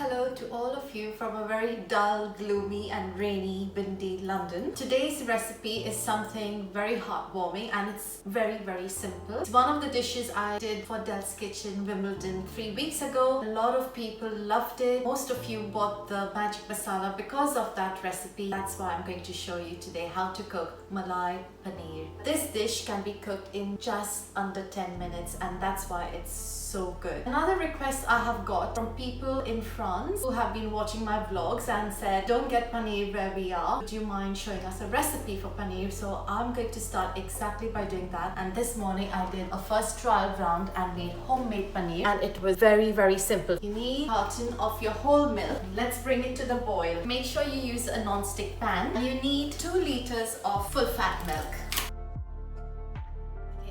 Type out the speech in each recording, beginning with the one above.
hello to all of you from a very dull, gloomy and rainy, windy London. Today's recipe is something very heartwarming and it's very simple. It's one of the dishes I did for Del's Kitchen, Wimbledon 3 weeks ago. A lot of people loved it. Most of you bought the magic masala because of that recipe. That's why I'm going to show you today how to cook Malai Paneer. This dish can be cooked in just under 10 minutes and that's why it's so good. Another request I have got from people in France who have been watching my vlogs and said, don't get paneer where we are. Would you mind showing us a recipe for paneer? So I'm going to start exactly by doing that. And this morning I did a first trial round and made homemade paneer. And it was very simple. You need a carton of your whole milk. Let's bring it to the boil. Make sure you use a non-stick pan. You need 2 liters of full fat milk.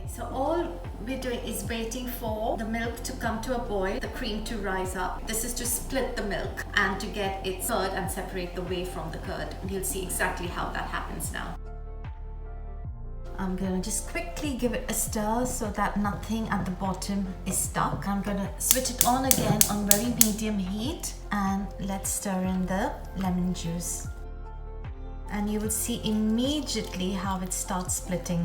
So all we're doing is waiting for the milk to come to a boil, the cream to rise up. This is to split the milk and to get its curd and separate the whey from the curd. You'll see exactly how that happens now. I'm gonna just quickly give it a stir so that nothing at the bottom is stuck. I'm gonna switch it on again on very medium heat and let's stir in the lemon juice. And you will see immediately how it starts splitting.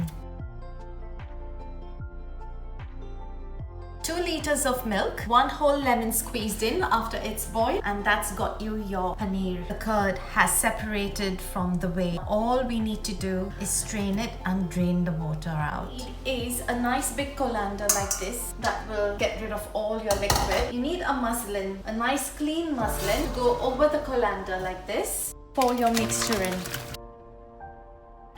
2 liters of milk, 1 whole lemon squeezed in after it's boiled, and that's got you your paneer. The curd has separated from the whey. All we need to do is strain it and drain the water out. It is a nice big colander like this that will get rid of all your liquid. You need a muslin, a nice clean muslin. Go over the colander like this. Pour your mixture in.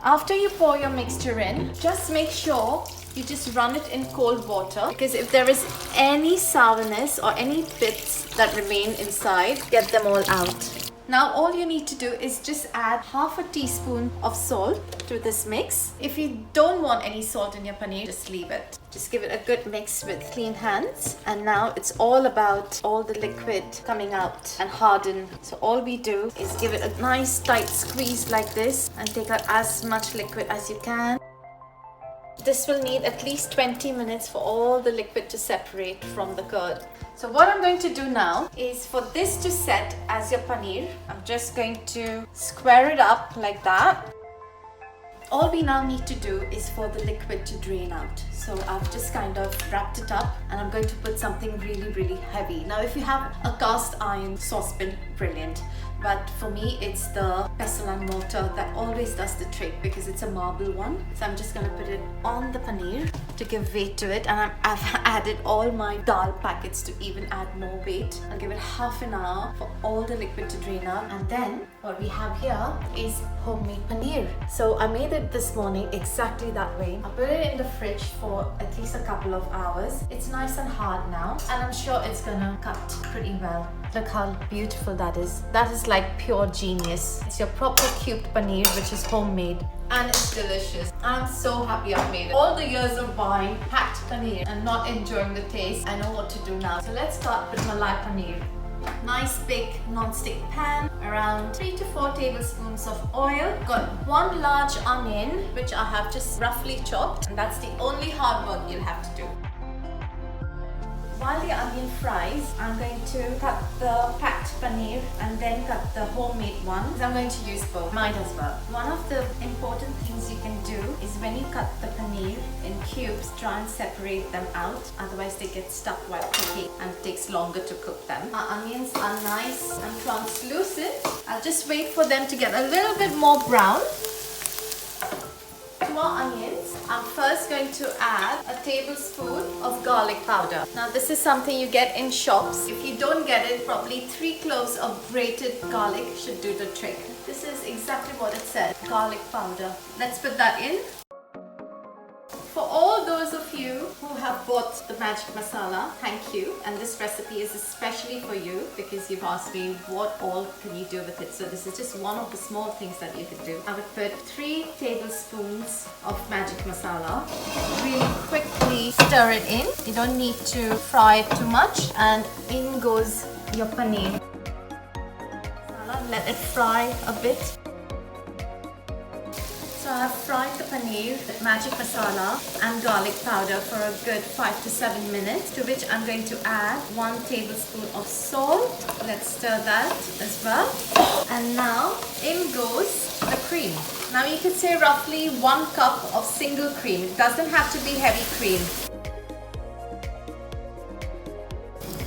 After you pour your mixture in, just make sure you just run it in cold water, because if there is any sourness or any bits that remain inside, get them all out. Now all you need to do is just add half a teaspoon of salt to this mix. If you don't want any salt in your paneer, just leave it. Just give it a good mix with clean hands. And now it's all about all the liquid coming out and harden. So all we do is give it a nice tight squeeze like this and take out as much liquid as you can. This will need at least 20 minutes for all the liquid to separate from the curd. So what I'm going to do now is for this to set as your paneer, I'm just going to square it up like that. All we now need to do is for the liquid to drain out. So I've just kind of wrapped it up and I'm going to put something really heavy. Now if you have a cast iron saucepan, brilliant. But for me it's the pestle and mortar that always does the trick because it's a marble one. So I'm just going to put it on the paneer to give weight to it, and I've added all my dal packets to even add more weight. I'll give it half an hour for all the liquid to drain out, and then what we have here is homemade paneer. So I made it this morning exactly that way. I put it in the fridge for at least a couple of hours. It's nice and hard now and I'm sure it's gonna cut pretty well. Look how beautiful that is. That is like pure genius. It's your proper cubed paneer which is homemade. And it's delicious. I'm so happy I made it. All the years of buying packed paneer and not enjoying the taste, I know what to do now. So let's start with Malai Paneer. Nice big non-stick pan, around 3 to 4 tablespoons of oil. Got 1 large onion which I have just roughly chopped, and that's the only hard work you'll have to do. While the onion fries, I'm going to cut the packed paneer and then cut the homemade one. I'm going to use both. Might as well. One of the important things you can do is when you cut the paneer in cubes, try and separate them out. Otherwise they get stuck while cooking and it takes longer to cook them. Our onions are nice and translucent. I'll just wait for them to get a little bit more brown. To our onions, I'm first going to add a tablespoon of garlic powder. Now this is something you get in shops. If you don't get it, probably 3 cloves of grated garlic should do the trick. This is exactly what it said, garlic powder. Let's put that in. For all those of you who have bought the magic masala, thank you. And this recipe is especially for you because you've asked me what all can you do with it. So this is just one of the small things that you can do. I would put 3 tablespoons of magic masala. Really quickly stir it in. You don't need to fry it too much. And in goes your paneer. Let it fry a bit. So I have fried the paneer with magic masala and garlic powder for a good 5 to 7 minutes, to which I'm going to add 1 tablespoon of salt. Let's stir that as well. And now in goes the cream. Now you could say roughly 1 cup of single cream. It doesn't have to be heavy cream.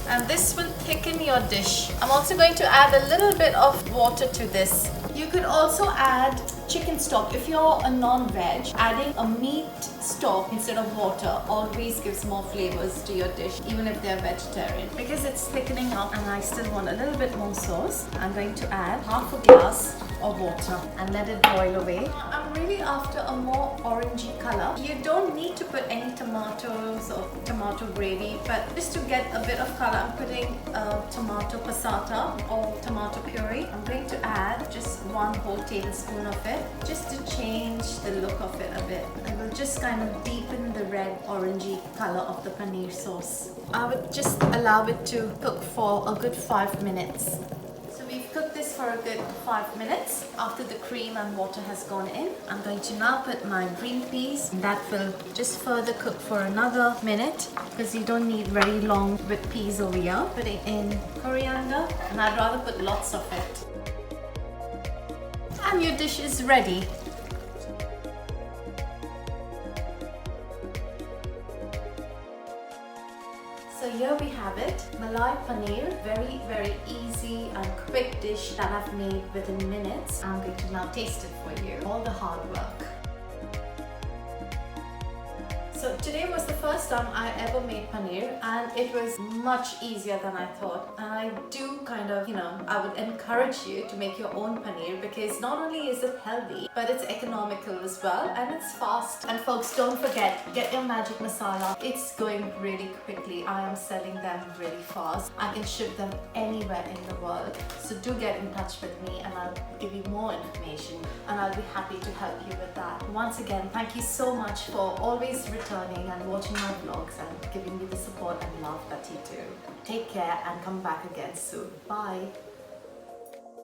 And this will thicken your dish. I'm also going to add a little bit of water to this. You could also add chicken stock. If you're a non-veg, adding a meat stock instead of water always gives more flavors to your dish, even if they're vegetarian. Because it's thickening up and I still want a little bit more sauce, I'm going to add half a glass of water and let it boil away. I'm really after a more orangey color. You don't need to put any tomatoes or tomato gravy, but just to get a bit of color, I'm putting tomato passata or tomato puree. I'm going to add just 1 whole tablespoon of it, just to change the look of it a bit. It will just kind of deepen the red orangey color of the paneer sauce. I would just allow it to cook for a good 5 minutes. So we've cooked this for a good 5 minutes. After the cream and water has gone in, I'm going to now put my green peas. That will just further cook for another minute, because you don't need very long with peas over here. Putting in coriander, and I'd rather put lots of it. And your dish is ready. So here we have it, Malai Paneer, very easy and quick dish that I've made within minutes. I'm going to now taste it for you, all the hard work. So today was the first time I ever made paneer, and it was much easier than I thought. And I do kind of, I would encourage you to make your own paneer, because not only is it healthy, but it's economical as well, and it's fast. And folks, don't forget, get your magic masala. It's going really quickly. I am selling them really fast. I can ship them anywhere in the world. So do get in touch with me and I'll give you more information, and I'll be happy to help you with that. Once again, thank you so much for always returning and watching my vlogs and giving me the support and love that you do. Take care and come back again soon. Bye.